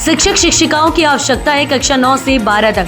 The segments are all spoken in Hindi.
शिक्षक शिक्षिकाओं की आवश्यकता है कक्षा 9 से 12 तक।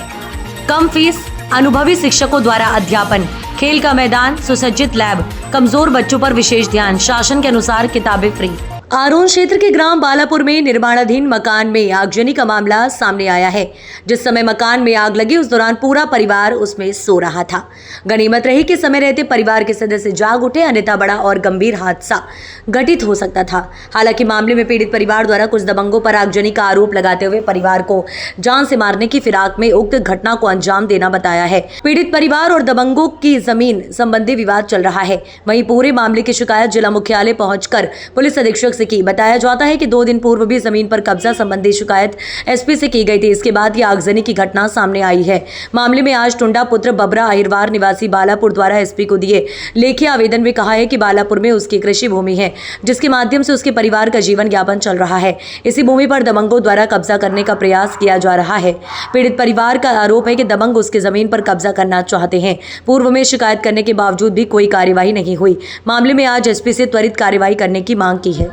कम फीस, अनुभवी शिक्षकों द्वारा अध्यापन, खेल का मैदान, सुसज्जित लैब, कमजोर बच्चों पर विशेष ध्यान, शासन के अनुसार किताबें फ्री। आरोन क्षेत्र के ग्राम बालापुर में निर्माणाधीन मकान में आगजनी का मामला सामने आया है। जिस समय मकान में आग लगी उस दौरान पूरा परिवार उसमें सो रहा था। गनीमत रही कि समय रहते परिवार के सदस्य जाग उठे, अन्यथा बड़ा और गंभीर हादसा घटित हो सकता था। हालांकि मामले में पीड़ित परिवार द्वारा कुछ दबंगों पर आगजनी का आरोप लगाते हुए परिवार को जान से मारने की फिराक में उक्त घटना को अंजाम देना बताया है। पीड़ित परिवार और दबंगों की जमीन संबंधी विवाद चल रहा है। वहीं पूरे मामले की शिकायत जिला मुख्यालय पहुंचकर पुलिस अधीक्षक से की। बताया जाता है कि 2 दिन पूर्व भी जमीन पर कब्जा संबंधी शिकायत एसपी से की गई थी। इसके बाद ये आगजनी की घटना सामने आई है। मामले में आज टुंडा पुत्र बबरा अहिरवार निवासी बालापुर द्वारा एसपी को दिए लेखी आवेदन में कहा है कि बालापुर में उसकी कृषि भूमि है, जिसके माध्यम से उसके परिवार का जीवन यापन चल रहा है। इसी भूमि पर दबंगों द्वारा कब्जा करने का प्रयास किया जा रहा है। पीड़ित परिवार का आरोप है कि दबंग उसकी जमीन पर कब्जा करना चाहते हैं। पूर्व में शिकायत करने के बावजूद भी कोई कार्यवाही नहीं हुई। मामले में आज एसपी से त्वरित कार्यवाही करने की मांग की है।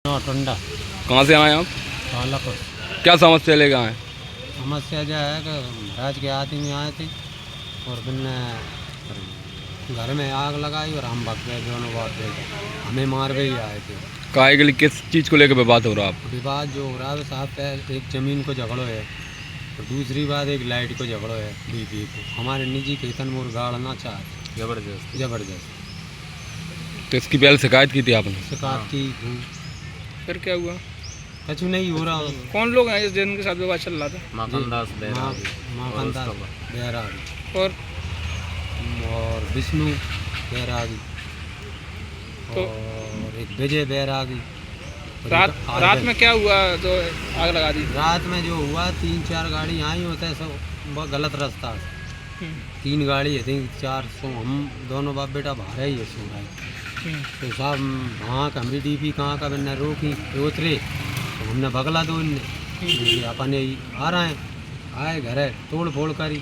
टुंडा। कहाँ से आए आप? बालापुर। क्या समस्या लेकर आए? समस्या जो है कि राज के आदमी आए थे और बिन्ने घर में आग लगाई और हम भाग गए दोनों बात हमें मार के ही आए थे। काहे के लिए, किस चीज़ को लेकर विवाद हो रहा है? विवाद जो हो रहा है साहब है, एक ज़मीन को झगड़ो है और दूसरी बात एक लाइट को झगड़ो है। बीबी को हमारे निजी खेतन मोर गाड़ना चाहते जबरदस्त। तो इसकी पहले शिकायत की थी आपने? शिकायत की। फिर क्या हुआ? कुछ नहीं हो रहा। कौन लोग हैं जिनके साथ विवाद चल रहा था? माखनदास बैरागी और विष्णु बैरागी और एक विजय बैरागी। रात में क्या हुआ जो आग लगा दी? रात में जो हुआ 3-4 गाड़ी आई होता है, सब बहुत गलत रास्ता है। 3 गाड़ी है, 400 हम दोनों बाप बेटा भाड़ा ही है सो रहा। तो साहब वहाँ का हमारी डीपी कहाँ का मैंने रोकी उतरे तो हमने भगला दो इनने अपने ही आ रहे हैं। आए घर है तोड़ फोड़ करी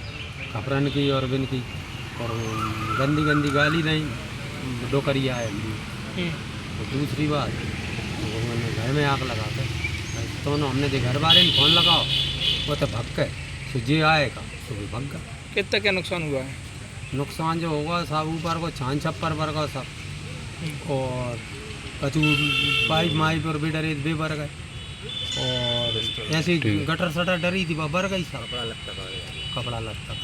कपड़न की और बिन की और गंदी गाली नहीं डोकरी आए। तो दूसरी बात तो उन्होंने घर में आग लगा के तो हमने जो घर वाले फोन लगाओ वो तो भग गए। तो जे आएगा तो भी भग गया। कितना क्या नुकसान हुआ है? नुकसान जो होगा साहब ऊपर को छान छप्पर पर का सब और कचू पाइप माइप और भी डरे बे बर गए और ऐसे गटर सटर डरी थी बर गई सब कपड़ा लगता